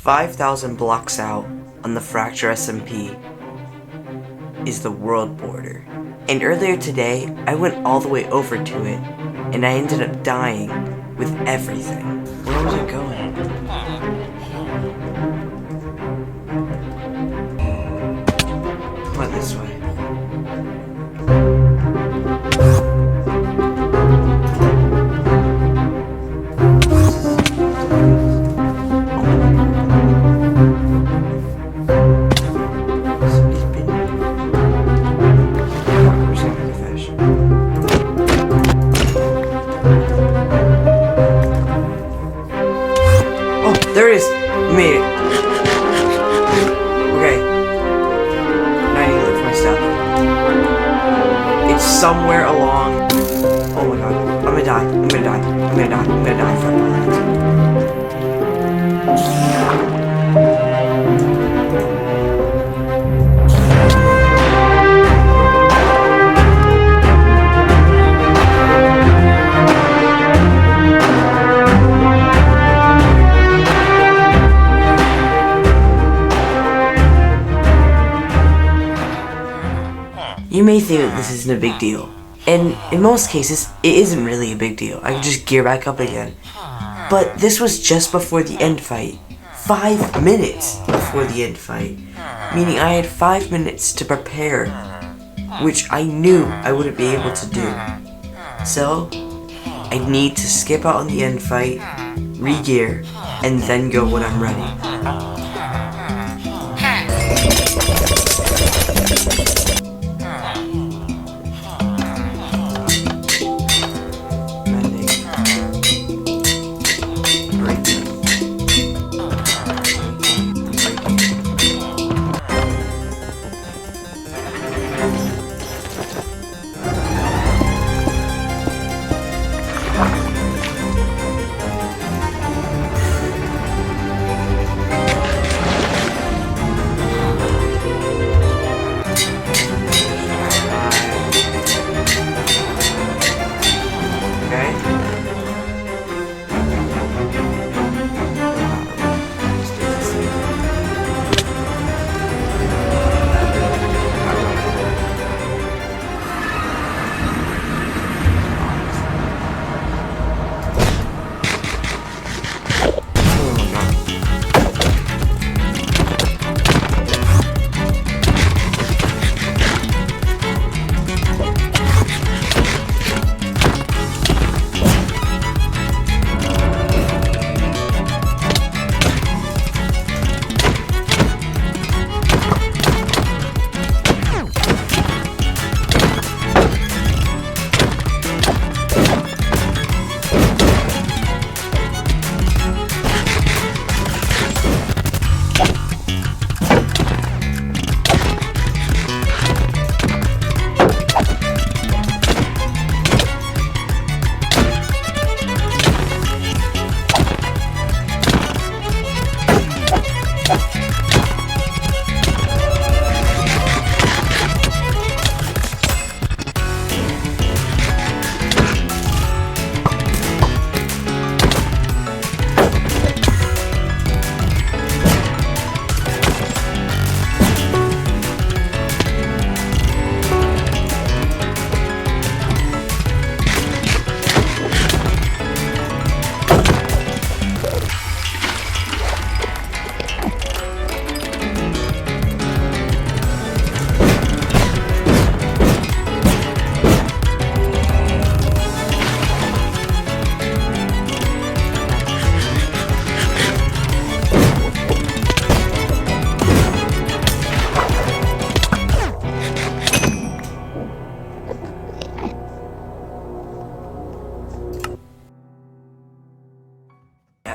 5,000 blocks out on the Fracture SMP is the world border. And earlier today, I went all the way over to it, and I ended up dying with everything. Where was it going? Went this way. There it is! We made it. Okay. Now I need to look for my stuff. It's somewhere along... Oh my god. I'm gonna die. I'm gonna die. I'm gonna die. I'm gonna die from You may think that this isn't a big deal, and in most cases, it isn't really a big deal. I can just gear back up again. But this was just before the end fight. 5 minutes before the end fight. Meaning I had 5 minutes to prepare, which I knew I wouldn't be able to do. So, I need to skip out on the end fight, re-gear, and then go when I'm ready.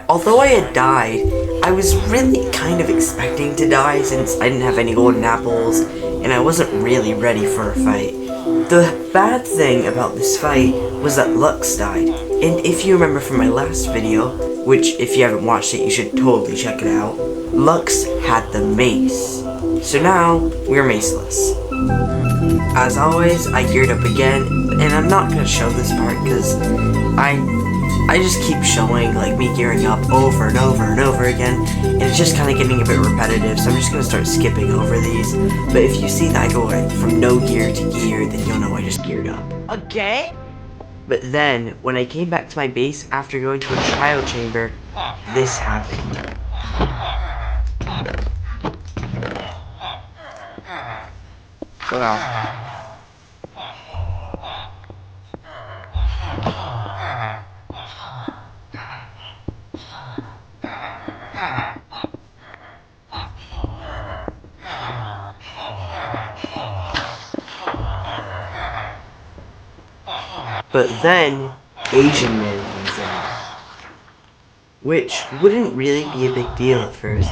Although I had died, I was really kind of expecting to die since I didn't have any golden apples, and I wasn't really ready for a fight. The bad thing about this fight was that Lux died, and if you remember from my last video, which if you haven't watched it you should totally check it out, Lux had the mace. So now, we're maceless. As always, I geared up again, and I'm not going to show this part because I I just keep showing like me gearing up over and over and over again, and it's just kind of getting a bit repetitive, so I'm just gonna start skipping over these. But if you see that I go like, from no gear to gear, then you'll know I just geared up. Okay? But then, when I came back to my base after going to a trial chamber, this happened. Wow. But then, Asian man comes in. Which wouldn't really be a big deal at first,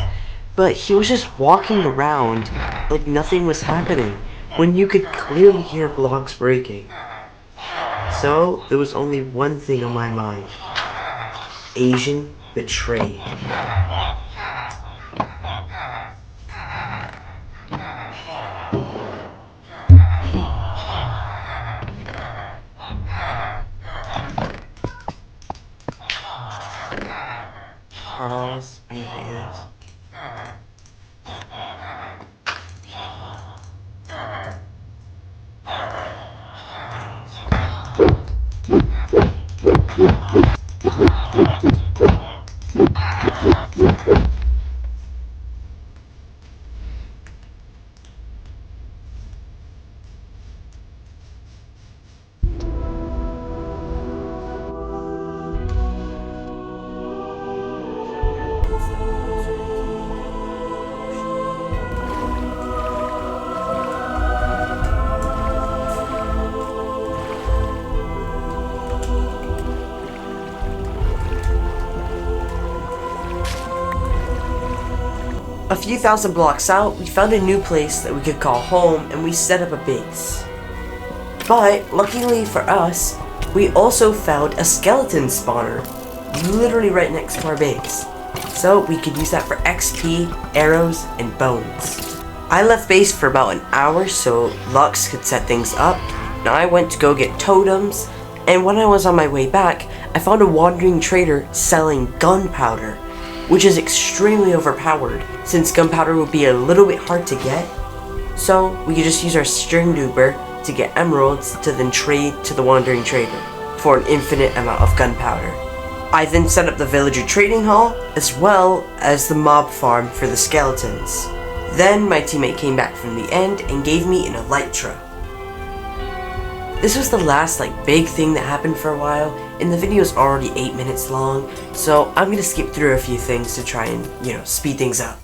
but he was just walking around like nothing was happening, when you could clearly hear blocks breaking. So, there was only one thing on my mind. Asian betrayed. Charles, I'm gonna do this. A few thousand blocks out, we found a new place that we could call home, and we set up a base. But, luckily for us, we also found a skeleton spawner, literally right next to our base. So we could use that for XP, arrows, and bones. I left base for about an hour so Lux could set things up. Now I went to go get totems, and when I was on my way back, I found a wandering trader selling gunpowder, which is extremely overpowered, since gunpowder would be a little bit hard to get. So we could just use our string duper to get emeralds to then trade to the wandering trader for an infinite amount of gunpowder. I then set up the villager trading hall as well as the mob farm for the skeletons. Then my teammate came back from the end and gave me an elytra. This was the last big thing that happened for a while, and the video is already 8 minutes long, so I'm gonna skip through a few things to try and, speed things up.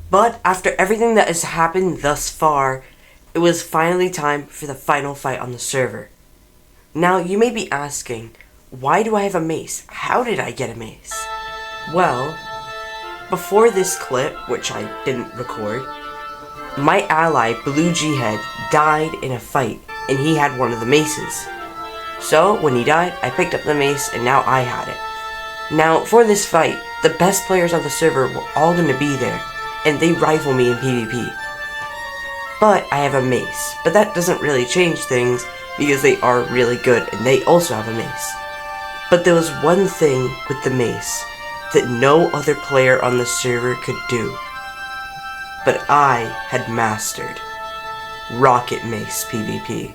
But after everything that has happened thus far, it was finally time for the final fight on the server. Now, you may be asking, why do I have a mace? How did I get a mace? Well, before this clip, which I didn't record, my ally, Blue G-Head, died in a fight, and he had one of the maces. So, when he died, I picked up the mace and now I had it. Now, for this fight, the best players on the server were all going to be there, and they rival me in PvP. But I have a mace, but that doesn't really change things because they are really good and they also have a mace. But there was one thing with the mace that no other player on the server could do. But I had mastered Rocket Mace PvP.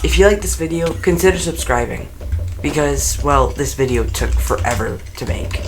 If you like this video, consider subscribing, because, well, this video took forever to make.